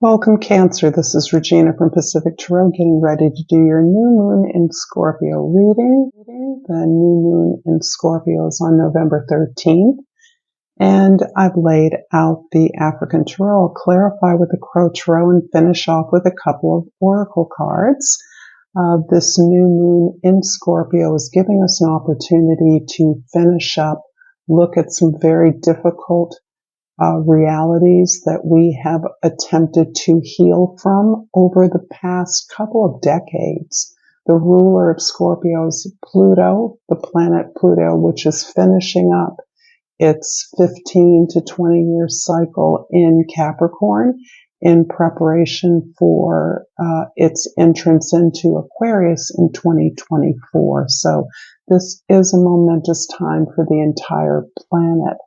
Welcome, Cancer. This is Regina from Pacific Tarot, getting ready to do your new moon in Scorpio reading. The new moon in Scorpio is on November 13th, and I've laid out the African Tarot. I'll clarify with the Crow Tarot and finish off with a couple of oracle cards. This new moon in Scorpio is giving us an opportunity to finish up, look at some very difficult realities that we have attempted to heal from over the past couple of decades. The ruler of Scorpio is Pluto, the planet Pluto, which is finishing up its 15 to 20-year cycle in Capricorn in preparation for its entrance into Aquarius in 2024. So this is a momentous time for the entire planet,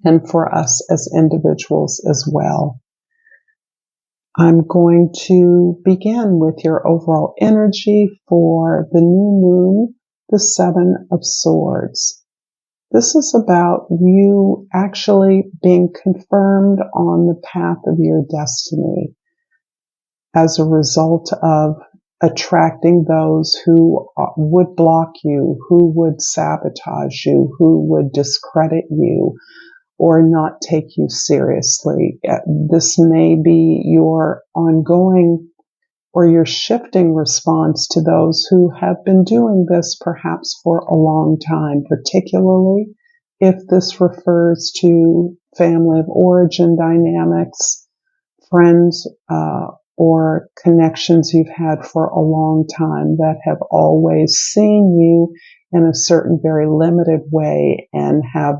and for us as individuals as well. I'm going to begin with your overall energy for the new moon, the Seven of Swords. This is about you actually being confirmed on the path of your destiny as a result of attracting those who would block you, who would sabotage you, who would discredit you, or not take you seriously. This may be your ongoing or your shifting response to those who have been doing this perhaps for a long time, particularly if this refers to family of origin dynamics, friends, or connections you've had for a long time that have always seen you in a certain very limited way and have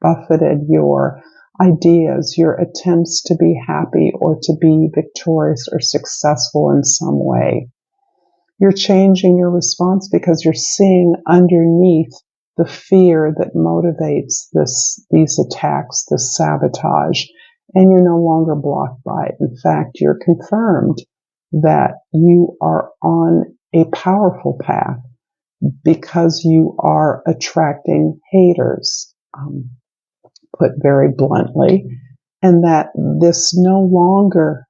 buffeted your ideas, your attempts to be happy or to be victorious or successful in some way. You're changing your response because you're seeing underneath the fear that motivates these attacks, this sabotage, and you're no longer blocked by it. In fact, you're confirmed that you are on a powerful path because you are attracting haters. Put very bluntly, and that this you no longer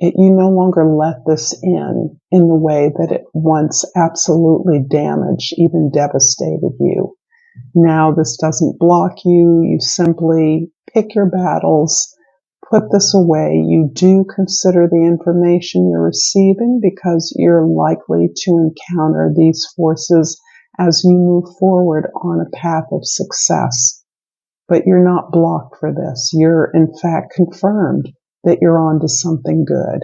let this in the way that it once absolutely damaged, even devastated you. Now this doesn't block you. You simply pick your battles, put this away. You do consider the information you're receiving because you're likely to encounter these forces as you move forward on a path of success. But you're not blocked for this. You're, in fact, confirmed that you're onto something good.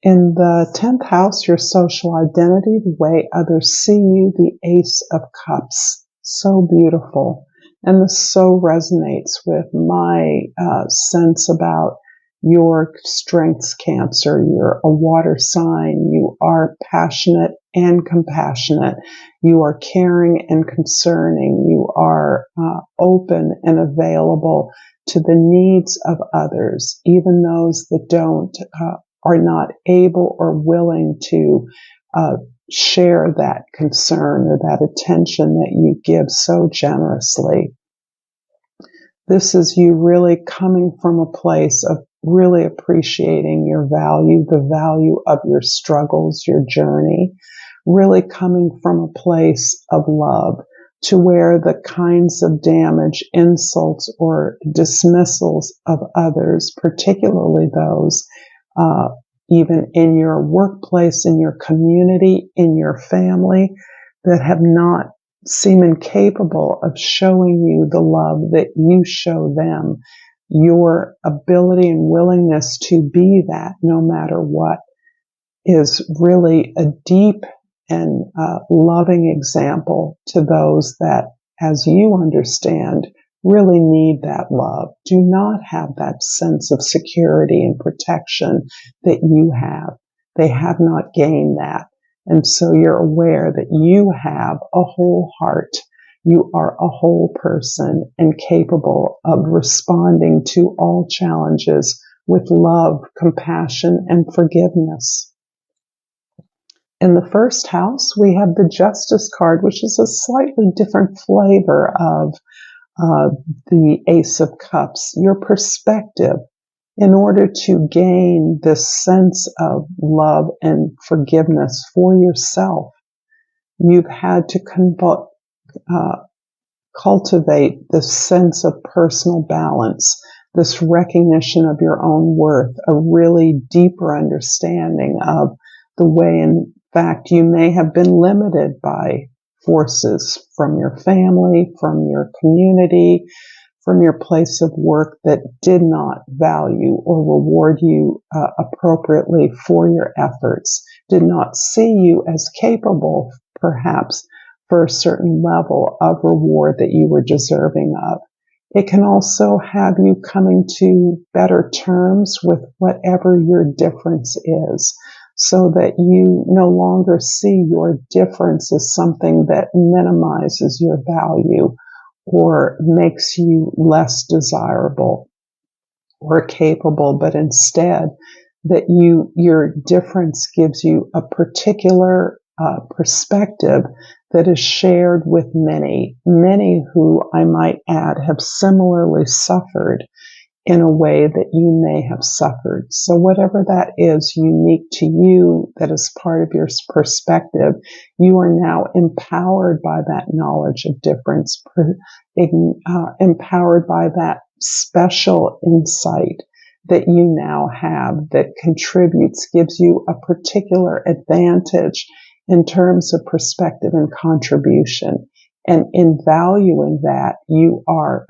In the 10th house, your social identity, the way others see you, the Ace of Cups. So beautiful. And this so resonates with my sense about your strengths, Cancer. You're a water sign. You are passionate and compassionate. You are caring and concerning. You are open and available to the needs of others, even those that are not able or willing to share that concern or that attention that you give so generously. This is you really coming from a place of really appreciating your value, the value of your struggles, your journey, really coming from a place of love to where the kinds of damage, insults, or dismissals of others, particularly those even in your workplace, in your community, in your family, that have not seem incapable of showing you the love that you show them, your ability and willingness to be that no matter what is really a deep and loving example to those that, as you understand, really need that love, do not have that sense of security and protection that you have. They have not gained that. And so you're aware that you have a whole heart. You are a whole person and capable of responding to all challenges with love, compassion, and forgiveness. In the first house, we have the Justice card, which is a slightly different flavor of the Ace of Cups. Your perspective In order to gain this sense of love and forgiveness for yourself, you've had to cultivate this sense of personal balance, this recognition of your own worth, a really deeper understanding of the way, in fact, you may have been limited by forces from your family, from your community, from your place of work that did not value or reward you appropriately for your efforts, did not see you as capable, perhaps, for a certain level of reward that you were deserving of. It can also have you coming to better terms with whatever your difference is, so that you no longer see your difference as something that minimizes your value or makes you less desirable or capable, but instead that your difference gives you a particular perspective that is shared with many who, I might add, have similarly suffered in a way that you may have suffered. So whatever that is unique to you, that is part of your perspective, you are now empowered by that knowledge of difference, empowered by that special insight that you now have that contributes, gives you a particular advantage in terms of perspective and contribution. And in valuing that, you are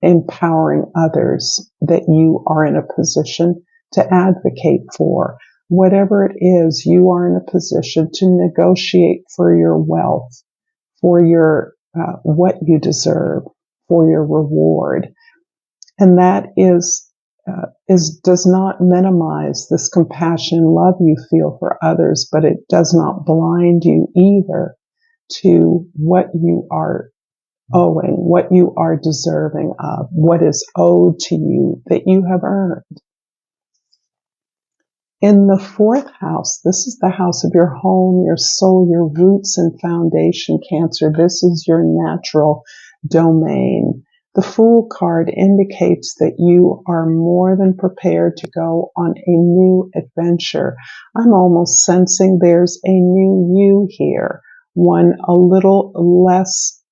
empowering others that you are in a position to advocate for. Whatever it is, you are in a position to negotiate for your wealth, for your what you deserve, for your reward. And that does not minimize this compassion and love you feel for others, but it does not blind you either to what you are owing, what you are deserving of, what is owed to you that you have earned. In the fourth house, this is the house of your home, your soul, your roots and foundation, Cancer. This is your natural domain. The Fool card indicates that you are more than prepared to go on a new adventure. I'm almost sensing there's a new you here, one a little less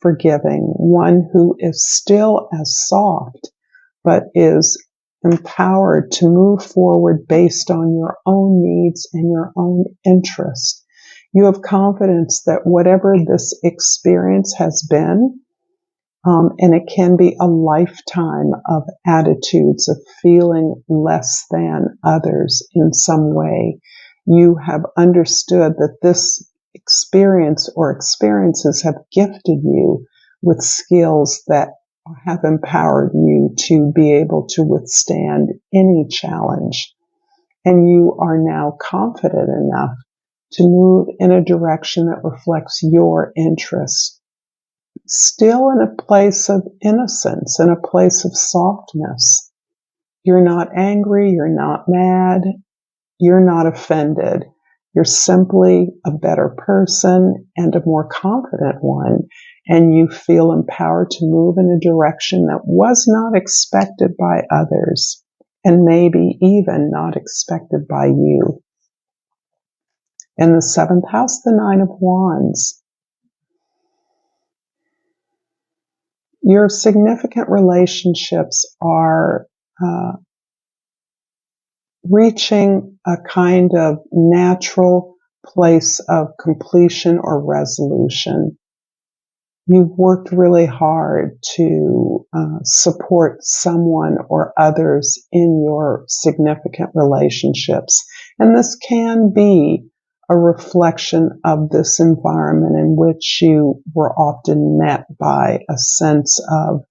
forgiving, one who is still as soft, but is empowered to move forward based on your own needs and your own interest. You have confidence that whatever this experience has been, and it can be a lifetime of attitudes of feeling less than others in some way, you have understood that this experience or experiences have gifted you with skills that have empowered you to be able to withstand any challenge. And you are now confident enough to move in a direction that reflects your interests, still in a place of innocence, in a place of softness. You're not angry, you're not mad, you're not offended. You're simply a better person and a more confident one, and you feel empowered to move in a direction that was not expected by others, and maybe even not expected by you. In the seventh house, the Nine of Wands. Your significant relationships are reaching a kind of natural place of completion or resolution. You've worked really hard to support someone or others in your significant relationships. And this can be a reflection of this environment in which you were often met by a sense of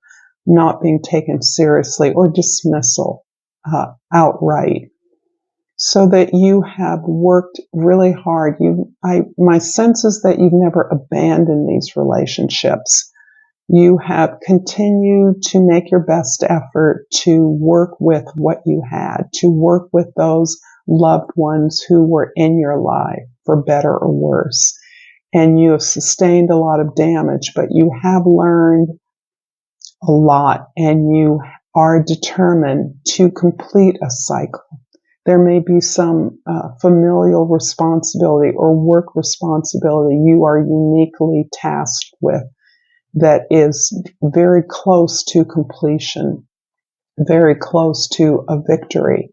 not being taken seriously or dismissal outright. So that you have worked really hard. My sense is that you've never abandoned these relationships. You have continued to make your best effort to work with what you had, to work with those loved ones who were in your life, for better or worse. And you have sustained a lot of damage, but you have learned a lot, and you are determined to complete a cycle. There may be some familial responsibility or work responsibility you are uniquely tasked with that is very close to completion, very close to a victory,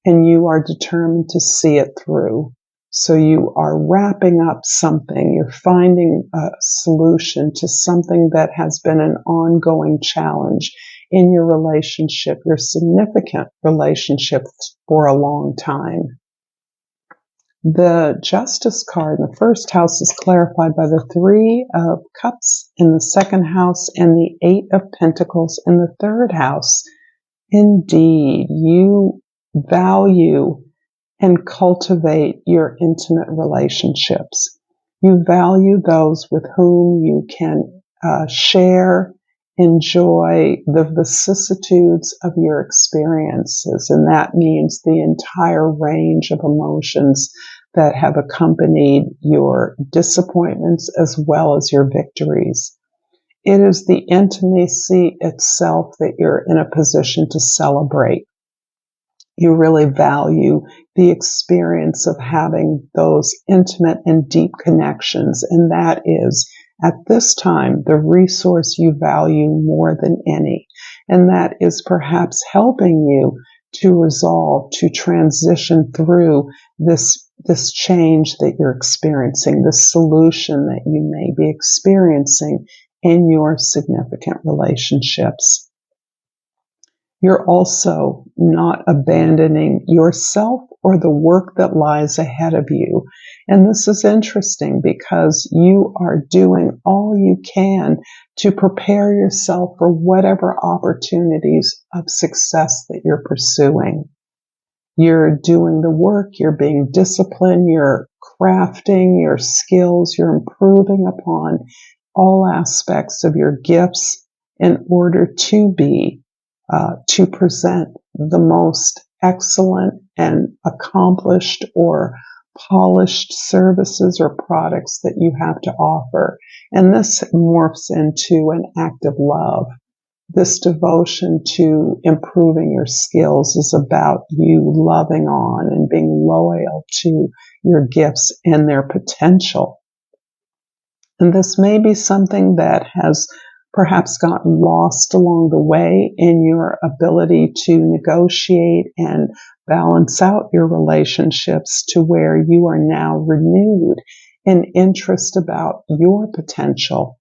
and you are determined to see it through. So you are wrapping up something, you're finding a solution to something that has been an ongoing challenge in your relationship, your significant relationship for a long time. The Justice card in the first house is clarified by the Three of Cups in the second house and the Eight of Pentacles in the third house. Indeed, you value and cultivate your intimate relationships. You value those with whom you can share, enjoy the vicissitudes of your experiences, and that means the entire range of emotions that have accompanied your disappointments as well as your victories. It is the intimacy itself that you're in a position to celebrate. You really value the experience of having those intimate and deep connections, and that is, at this time, the resource you value more than any, and that is perhaps helping you to resolve, to transition through this change that you're experiencing, the solution that you may be experiencing in your significant relationships. You're also not abandoning yourself or the work that lies ahead of you. And this is interesting because you are doing all you can to prepare yourself for whatever opportunities of success that you're pursuing. You're doing the work, you're being disciplined, you're crafting your skills, you're improving upon all aspects of your gifts in order to present the most excellent and accomplished or polished services or products that you have to offer. And this morphs into an act of love. This devotion to improving your skills is about you loving on and being loyal to your gifts and their potential. And this may be something that has perhaps gotten lost along the way in your ability to negotiate and balance out your relationships to where you are now renewed in interest about your potential,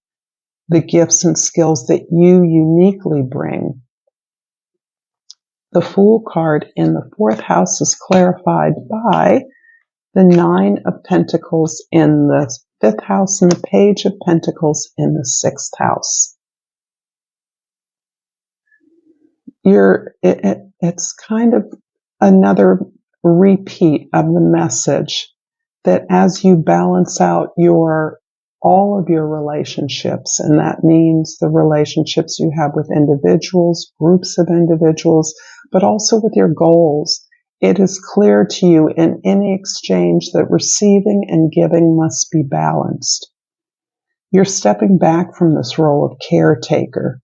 the gifts and skills that you uniquely bring. The Fool card in the fourth house is clarified by the Nine of Pentacles in the fifth house and the Page of Pentacles in the sixth house. It's kind of another repeat of the message that as you balance out all of your relationships, and that means the relationships you have with individuals, groups of individuals, but also with your goals, it is clear to you in any exchange that receiving and giving must be balanced. You're stepping back from this role of caretaker,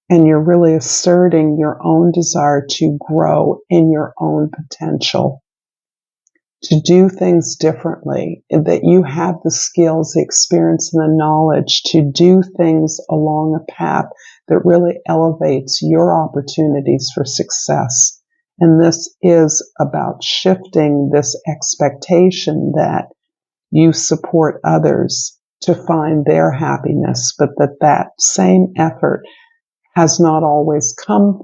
and you're really asserting your own desire to grow in your own potential, to do things differently, and that you have the skills, the experience, and the knowledge to do things along a path that really elevates your opportunities for success. And this is about shifting this expectation that you support others to find their happiness, but that same effort has not always come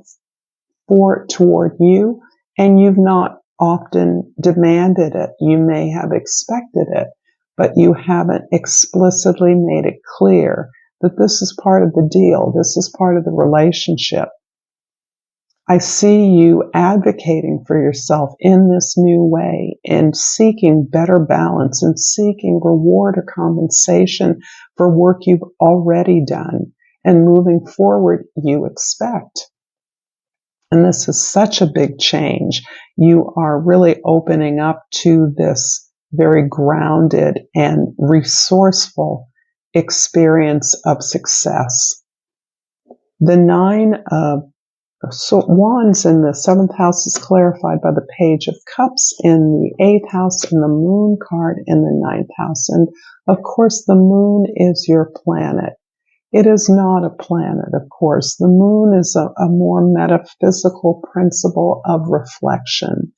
toward you, and you've not often demanded it. You may have expected it, but you haven't explicitly made it clear that this is part of the deal. This is part of the relationship. I see you advocating for yourself in this new way and seeking better balance and seeking reward or compensation for work you've already done. And moving forward, you expect. And this is such a big change. You are really opening up to this very grounded and resourceful experience of success. The Nine of So Wands in the 7th house is clarified by the Page of Cups in the 8th house and the Moon card in the 9th house. And of course, the Moon is your planet. It is not a planet, of course. The Moon is a more metaphysical principle of reflection.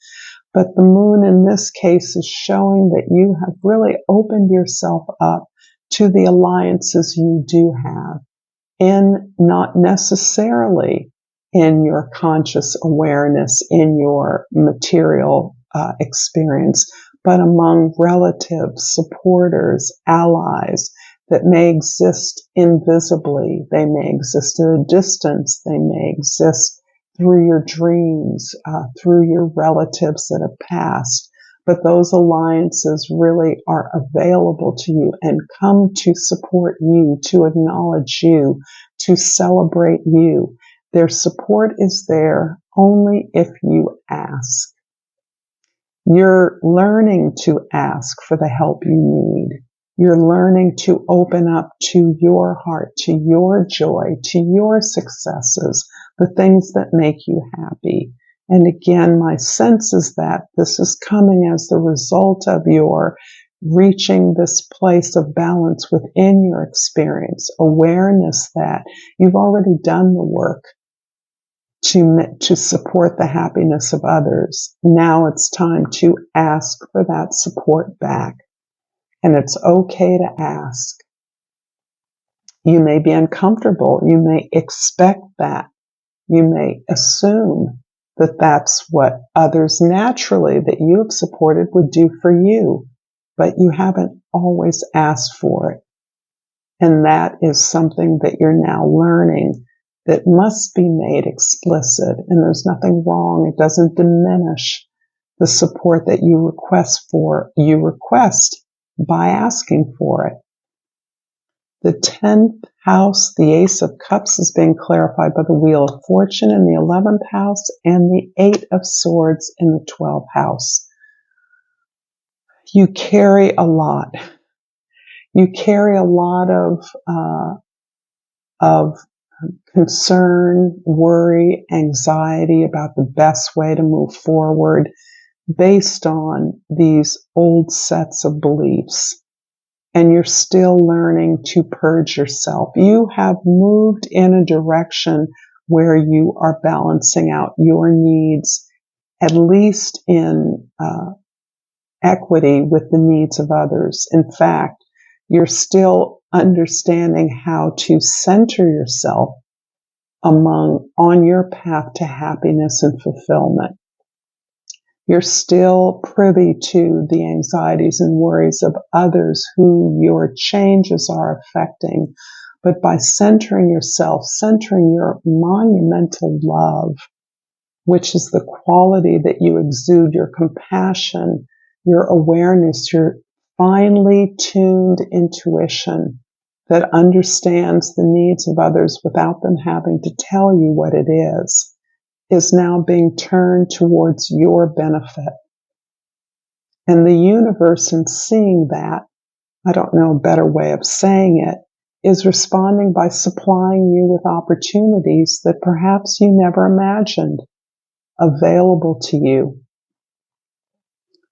But the Moon in this case is showing that you have really opened yourself up to the alliances you do have, in not necessarily in your conscious awareness, in your material experience, but among relatives, supporters, allies that may exist invisibly. They may exist at a distance. They may exist through your dreams, through your relatives that have passed. But those alliances really are available to you and come to support you, to acknowledge you, to celebrate you. Their support is there only if you ask. You're learning to ask for the help you need. You're learning to open up to your heart, to your joy, to your successes, the things that make you happy. And again, my sense is that this is coming as the result of your reaching this place of balance within your experience, awareness that you've already done the work to support the happiness of others. Now it's time to ask for that support back. And it's okay to ask. You may be uncomfortable. You may expect that. You may assume that that's what others naturally that you have supported would do for you, but you haven't always asked for it. And that is something that you're now learning that must be made explicit. And there's nothing wrong. It doesn't diminish the support that you request by asking for it. The 10th house, the Ace of Cups, is being clarified by the Wheel of Fortune in the 11th house and the 8 of Swords in the 12th house. You carry a lot. You carry a lot of concern, worry, anxiety about the best way to move forward based on these old sets of beliefs. And you're still learning to purge yourself. You have moved in a direction where you are balancing out your needs, at least in equity with the needs of others. In fact, you're still understanding how to center yourself on your path to happiness and fulfillment. You're still privy to the anxieties and worries of others who your changes are affecting. But by centering yourself, centering your monumental love, which is the quality that you exude, your compassion, your awareness, your finely tuned intuition that understands the needs of others without them having to tell you what it is now being turned towards your benefit. And the universe, in seeing that, I don't know a better way of saying it, is responding by supplying you with opportunities that perhaps you never imagined available to you.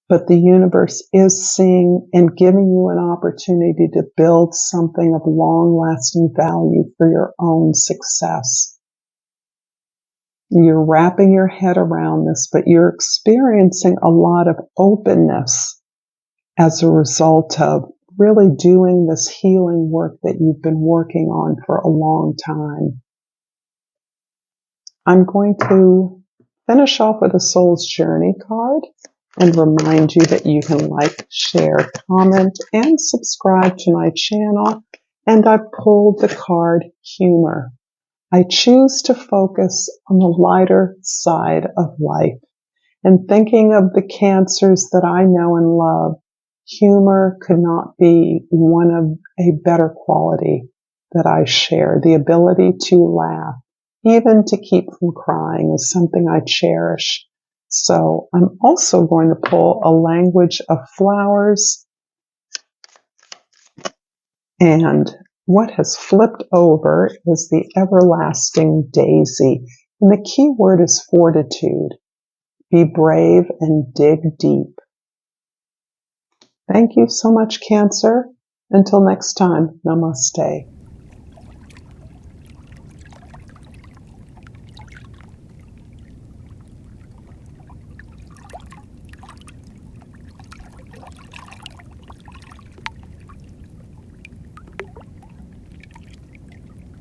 But the universe is seeing and giving you an opportunity to build something of long-lasting value for your own success. You're wrapping your head around this, but you're experiencing a lot of openness as a result of really doing this healing work that you've been working on for a long time. I'm going to finish off with a Soul's Journey card and remind you that you can like, share, comment, and subscribe to my channel. And I've pulled the card Humor. I choose to focus on the lighter side of life. And thinking of the cancers that I know and love, humor could not be one of a better quality that I share. The ability to laugh, even to keep from crying, is something I cherish. So I'm also going to pull a language of flowers. And what has flipped over is the everlasting daisy. And the key word is fortitude. Be brave and dig deep. Thank you so much, Cancer. Until next time, namaste.